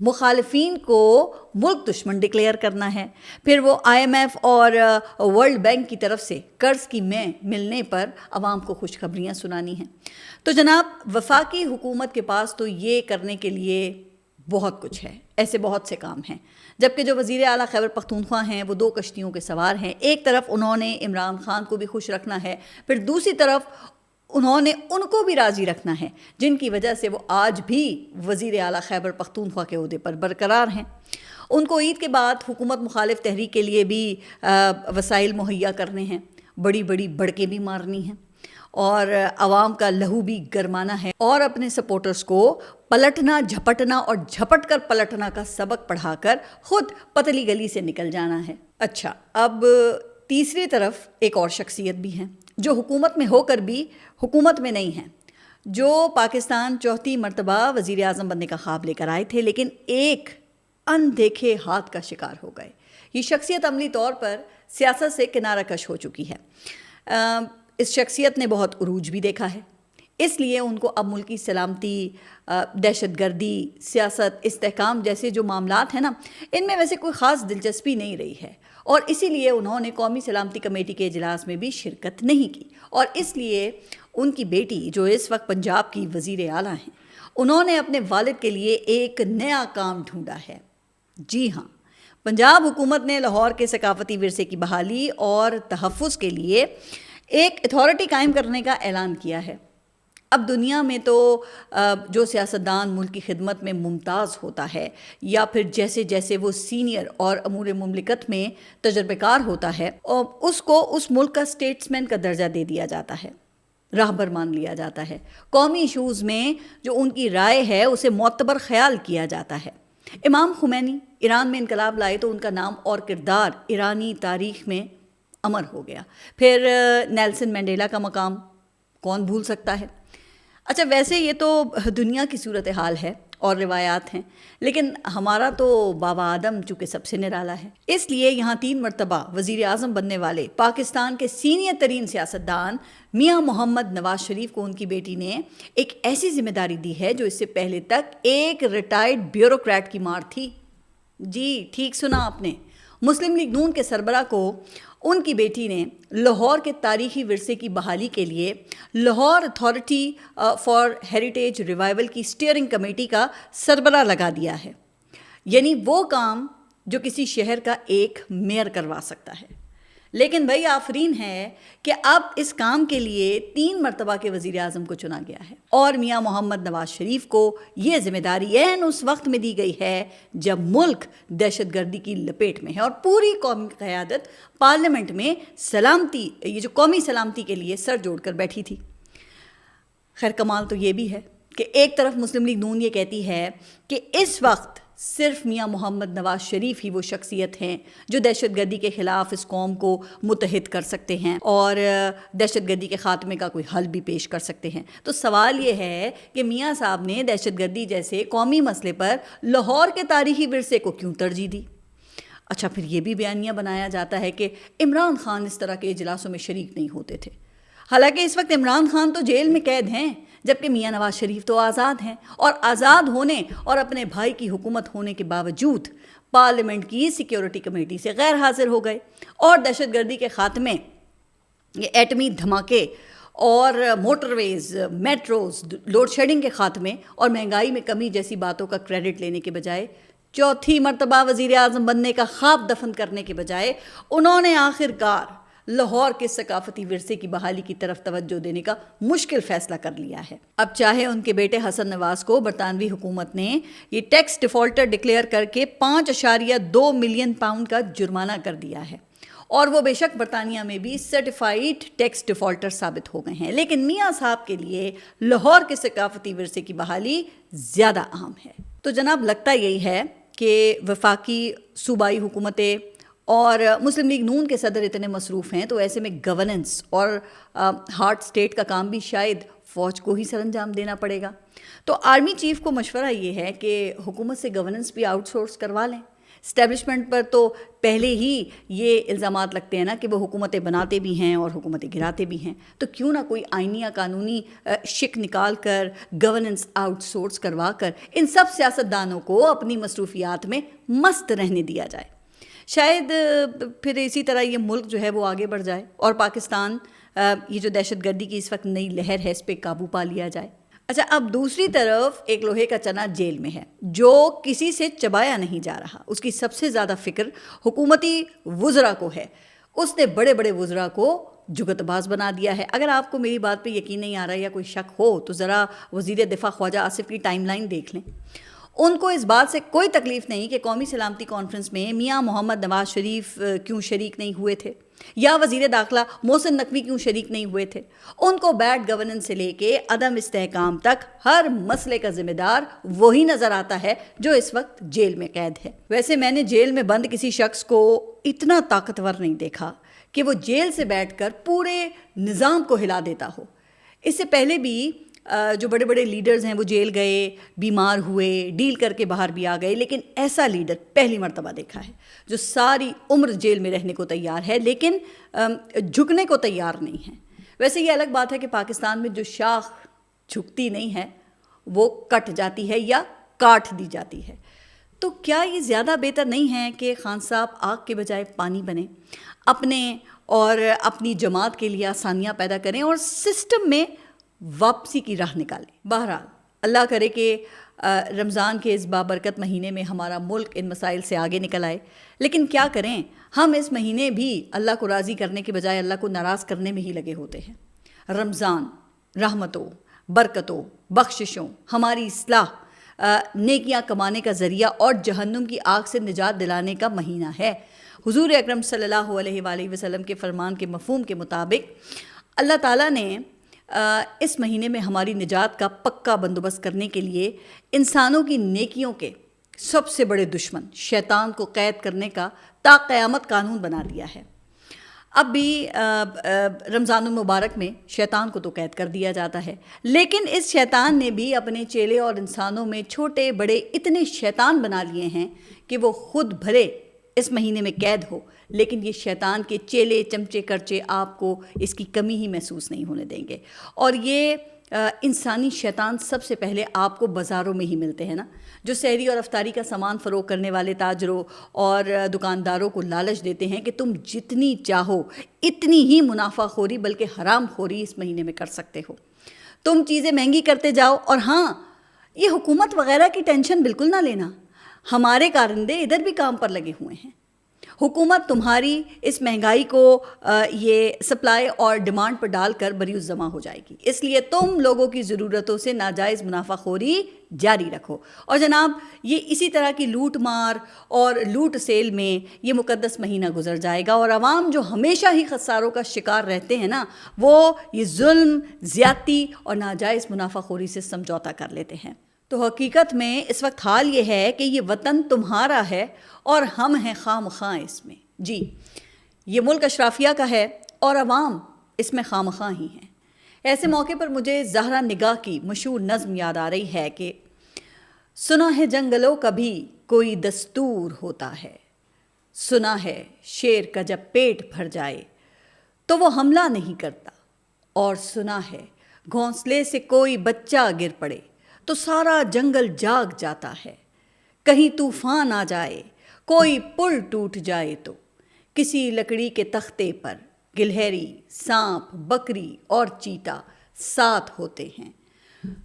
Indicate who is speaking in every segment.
Speaker 1: مخالفین کو ملک دشمن ڈکلیئر کرنا ہے، پھر وہ IMF اور ورلڈ بینک کی طرف سے قرض کی میں ملنے پر عوام کو خوشخبریاں سنانی ہیں۔ تو جناب وفاقی حکومت کے پاس تو یہ کرنے کے لیے بہت کچھ ہے، ایسے بہت سے کام ہیں، جبکہ جو وزیر اعلیٰ خیبر پختونخوا ہیں وہ 2 کشتیوں کے سوار ہیں۔ ایک طرف انہوں نے عمران خان کو بھی خوش رکھنا ہے، پھر دوسری طرف انہوں نے ان کو بھی راضی رکھنا ہے جن کی وجہ سے وہ آج بھی وزیر اعلیٰ خیبر پختونخوا کے عہدے پر برقرار ہیں۔ ان کو عید کے بعد حکومت مخالف تحریک کے لیے بھی وسائل مہیا کرنے ہیں، بڑی بڑی بڑکیں بھی مارنی ہیں، اور عوام کا لہو بھی گرمانا ہے، اور اپنے سپورٹرز کو پلٹنا، جھپٹنا اور جھپٹ کر پلٹنا کا سبق پڑھا کر خود پتلی گلی سے نکل جانا ہے۔ اچھا، اب تیسری طرف ایک اور شخصیت بھی ہے جو حکومت میں ہو کر بھی حکومت میں نہیں ہیں، جو پاکستان 4تھی مرتبہ وزیر اعظم بننے کا خواب لے کر آئے تھے لیکن ایک اندیکھے ہاتھ کا شکار ہو گئے۔ یہ شخصیت عملی طور پر سیاست سے کنارہ کش ہو چکی ہے۔ اس شخصیت نے بہت عروج بھی دیکھا ہے، اس لیے ان کو اب ملکی سلامتی، دہشت گردی، سیاست، استحکام جیسے جو معاملات ہیں نا، ان میں ویسے کوئی خاص دلچسپی نہیں رہی ہے، اور اسی لیے انہوں نے قومی سلامتی کمیٹی کے اجلاس میں بھی شرکت نہیں کی، اور اس لیے ان کی بیٹی جو اس وقت پنجاب کی وزیر اعلیٰ ہیں، انہوں نے اپنے والد کے لیے ایک نیا کام ڈھونڈا ہے۔ جی ہاں، پنجاب حکومت نے لاہور کے ثقافتی ورثے کی بحالی اور تحفظ کے لیے ایک اتھارٹی قائم کرنے کا اعلان کیا ہے۔ اب دنیا میں تو جو سیاستدان ملک کی خدمت میں ممتاز ہوتا ہے، یا پھر جیسے جیسے وہ سینئر اور امور مملکت میں تجربہ کار ہوتا ہے، اس کو اس ملک کا اسٹیٹسمین کا درجہ دے دیا جاتا ہے، راہبر مان لیا جاتا ہے۔ قومی ایشوز میں جو ان کی رائے ہے اسے معتبر خیال کیا جاتا ہے۔ امام خمینی ایران میں انقلاب لائے تو ان کا نام اور کردار ایرانی تاریخ میں امر ہو گیا۔ پھر نیلسن منڈیلا کا مقام کون بھول سکتا ہے۔ اچھا، ویسے یہ تو دنیا کی صورتحال ہے اور روایات ہیں، لیکن ہمارا تو بابا آدم چونکہ سب سے نرالا ہے، اس لیے یہاں 3 مرتبہ وزیر اعظم بننے والے پاکستان کے سینئر ترین سیاستدان میاں محمد نواز شریف کو ان کی بیٹی نے ایک ایسی ذمہ داری دی ہے جو اس سے پہلے تک ایک ریٹائرڈ بیوروکریٹ کی مار تھی۔ جی ٹھیک سنا آپ نے، مسلم لیگ نون کے سربراہ کو ان کی بیٹی نے لاہور کے تاریخی ورثے کی بحالی کے لیے Lahore authority for heritage revival کی اسٹیئرنگ کمیٹی کا سربراہ لگا دیا ہے، یعنی وہ کام جو کسی شہر کا ایک میئر کروا سکتا ہے۔ لیکن بھائی آفرین ہے کہ اب اس کام کے لیے 3 مرتبہ کے وزیر اعظم کو چنا گیا ہے، اور میاں محمد نواز شریف کو یہ ذمہ داری اس وقت میں دی گئی ہے جب ملک دہشت گردی کی لپیٹ میں ہے، اور پوری قومی قیادت پارلیمنٹ میں سلامتی، یہ جو قومی سلامتی کے لیے سر جوڑ کر بیٹھی تھی۔ خیر کمال تو یہ بھی ہے کہ ایک طرف مسلم لیگ نون یہ کہتی ہے کہ اس وقت صرف میاں محمد نواز شریف ہی وہ شخصیت ہیں جو دہشت گردی کے خلاف اس قوم کو متحد کر سکتے ہیں اور دہشت گردی کے خاتمے کا کوئی حل بھی پیش کر سکتے ہیں۔ تو سوال یہ ہے کہ میاں صاحب نے دہشت گردی جیسے قومی مسئلے پر لاہور کے تاریخی ورثے کو کیوں ترجیح دی؟ اچھا، پھر یہ بھی بیانیہ بنایا جاتا ہے کہ عمران خان اس طرح کے اجلاسوں میں شریک نہیں ہوتے تھے، حالانکہ اس وقت عمران خان تو جیل میں قید ہیں، جبکہ میاں نواز شریف تو آزاد ہیں، اور آزاد ہونے اور اپنے بھائی کی حکومت ہونے کے باوجود پارلیمنٹ کی سیکیورٹی کمیٹی سے غیر حاضر ہو گئے، اور دہشت گردی کے خاتمے، یہ ایٹمی دھماکے اور موٹر ویز، میٹروز، لوڈ شیڈنگ کے خاتمے اور مہنگائی میں کمی جیسی باتوں کا کریڈٹ لینے کے بجائے، 4تھی مرتبہ وزیر اعظم بننے کا خواب دفن کرنے کے بجائے، انہوں نے آخرکار لاہور کے ثقافتی ورثے کی بحالی کی طرف توجہ دینے کا مشکل فیصلہ کر لیا ہے۔ اب چاہے ان کے بیٹے حسن نواز کو برطانوی حکومت نے یہ ٹیکس ڈیفالٹر ڈکلیئر کر کے 5.2 ملین پاؤنڈ کا جرمانہ کر دیا ہے، اور وہ بے شک برطانیہ میں بھی سرٹیفائیڈ ٹیکس ڈیفالٹر ثابت ہو گئے ہیں، لیکن میاں صاحب کے لیے لاہور کے ثقافتی ورثے کی بحالی زیادہ اہم ہے۔ تو جناب لگتا یہی ہے کہ وفاقی صوبائی حکومتیں اور مسلم لیگ نون کے صدر اتنے مصروف ہیں، تو ایسے میں گورننس اور ہارڈ اسٹیٹ کا کام بھی شاید فوج کو ہی سر انجام دینا پڑے گا۔ تو آرمی چیف کو مشورہ یہ ہے کہ حکومت سے گورننس بھی آؤٹ سورس کروا لیں، اسٹیبلشمنٹ پر تو پہلے ہی یہ الزامات لگتے ہیں نا کہ وہ حکومتیں بناتے بھی ہیں اور حکومتیں گراتے بھی ہیں. تو کیوں نہ کوئی آئینی یا قانونی شک نکال کر گورننس آؤٹ سورس کروا کر ان سب سیاستدانوں کو اپنی مصروفیات میں مست رہنے دیا جائے. شاید پھر اسی طرح یہ ملک جو ہے وہ آگے بڑھ جائے اور پاکستان یہ جو دہشت گردی کی اس وقت نئی لہر ہے اس پہ قابو پا لیا جائے. اچھا، اب دوسری طرف ایک لوہے کا چنا جیل میں ہے جو کسی سے چبایا نہیں جا رہا. اس کی سب سے زیادہ فکر حکومتی وزراء کو ہے. اس نے بڑے بڑے وزراء کو جگت باز بنا دیا ہے. اگر آپ کو میری بات پہ یقین نہیں آ رہا یا کوئی شک ہو تو ذرا وزیر دفاع خواجہ آصف کی ٹائم لائن دیکھ لیں. ان کو اس بات سے کوئی تکلیف نہیں کہ قومی سلامتی کانفرنس میں میاں محمد نواز شریف کیوں شریک نہیں ہوئے تھے یا وزیر داخلہ محسن نقوی کیوں شریک نہیں ہوئے تھے. ان کو بیڈ گورننس سے لے کے عدم استحکام تک ہر مسئلے کا ذمہ دار وہی نظر آتا ہے جو اس وقت جیل میں قید ہے. ویسے میں نے جیل میں بند کسی شخص کو اتنا طاقتور نہیں دیکھا کہ وہ جیل سے بیٹھ کر پورے نظام کو ہلا دیتا ہو. اس سے پہلے بھی جو بڑے بڑے لیڈرز ہیں وہ جیل گئے، بیمار ہوئے، ڈیل کر کے باہر بھی آ گئے، لیکن ایسا لیڈر پہلی مرتبہ دیکھا ہے جو ساری عمر جیل میں رہنے کو تیار ہے لیکن جھکنے کو تیار نہیں ہے. ویسے یہ الگ بات ہے کہ پاکستان میں جو شاخ جھکتی نہیں ہے وہ کٹ جاتی ہے یا کاٹ دی جاتی ہے. تو کیا یہ زیادہ بہتر نہیں ہے کہ خان صاحب آگ کے بجائے پانی بنیں، اپنے اور اپنی جماعت کے لیے آسانیاں پیدا کریں اور سسٹم میں واپسی کی راہ نکالیں؟ بہرحال اللہ کرے کہ رمضان کے اس بابرکت مہینے میں ہمارا ملک ان مسائل سے آگے نکل آئے. لیکن کیا کریں، ہم اس مہینے بھی اللہ کو راضی کرنے کے بجائے اللہ کو ناراض کرنے میں ہی لگے ہوتے ہیں. رمضان رحمتوں، برکتوں، بخششوں، ہماری اصلاح، نیکیاں کمانے کا ذریعہ اور جہنم کی آگ سے نجات دلانے کا مہینہ ہے. حضور اکرم صلی اللہ علیہ وآلہ وسلم کے فرمان کے مفہوم کے مطابق اللہ تعالیٰ نے اس مہینے میں ہماری نجات کا پکا بندوبست کرنے کے لیے انسانوں کی نیکیوں کے سب سے بڑے دشمن شیطان کو قید کرنے کا تا قیامت قانون بنا دیا ہے. اب بھی رمضان المبارک میں شیطان کو تو قید کر دیا جاتا ہے، لیکن اس شیطان نے بھی اپنے چیلے اور انسانوں میں چھوٹے بڑے اتنے شیطان بنا لیے ہیں کہ وہ خود بھلے اس مہینے میں قید ہو لیکن یہ شیطان کے چیلے چمچے کرچے آپ کو اس کی کمی ہی محسوس نہیں ہونے دیں گے. اور یہ انسانی شیطان سب سے پہلے آپ کو بازاروں میں ہی ملتے ہیں نا، جو سحری اور افطاری کا سامان فروخت کرنے والے تاجروں اور دکانداروں کو لالچ دیتے ہیں کہ تم جتنی چاہو اتنی ہی منافع خوری بلکہ حرام خوری اس مہینے میں کر سکتے ہو. تم چیزیں مہنگی کرتے جاؤ. اور ہاں، یہ حکومت وغیرہ کی ٹینشن بالکل نہ لینا، ہمارے کارندے ادھر بھی کام پر لگے ہوئے ہیں. حکومت تمہاری اس مہنگائی کو یہ سپلائی اور ڈیمانڈ پر ڈال کر بری الزمہ ہو جائے گی. اس لیے تم لوگوں کی ضرورتوں سے ناجائز منافع خوری جاری رکھو. اور جناب یہ اسی طرح کی لوٹ مار اور لوٹ سیل میں یہ مقدس مہینہ گزر جائے گا اور عوام جو ہمیشہ ہی خساروں کا شکار رہتے ہیں نا، وہ یہ ظلم، زیادتی اور ناجائز منافع خوری سے سمجھوتا کر لیتے ہیں. تو حقیقت میں اس وقت حال یہ ہے کہ یہ وطن تمہارا ہے اور ہم ہیں خواہ مخواہ اس میں. جی، یہ ملک اشرافیہ کا ہے اور عوام اس میں خواہ مخواہ ہی ہیں. ایسے موقع پر مجھے زہرا نگاہ کی مشہور نظم یاد آ رہی ہے کہ سنا ہے جنگلوں کا بھی کوئی دستور ہوتا ہے، سنا ہے شیر کا جب پیٹ بھر جائے تو وہ حملہ نہیں کرتا، اور سنا ہے گھونسلے سے کوئی بچہ گر پڑے تو سارا جنگل جاگ جاتا ہے. کہیں طوفان آ جائے، کوئی پل ٹوٹ جائے تو کسی لکڑی کے تختے پر گلہری، سانپ، بکری اور چیتا ساتھ ہوتے ہیں.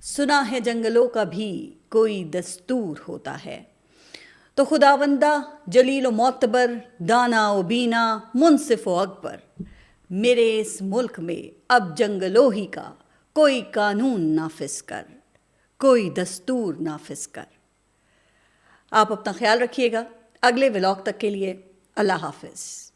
Speaker 1: سنا ہے جنگلوں کا بھی کوئی دستور ہوتا ہے. تو خداوندہ جلیل و معتبر، دانا و بینا، منصف و اکبر، میرے اس ملک میں اب جنگلوں ہی کا کوئی قانون نافذ کر، کوئی دستور نافذ کر. آپ اپنا خیال رکھیے گا. اگلے ولاگ تک کے لیے اللہ حافظ.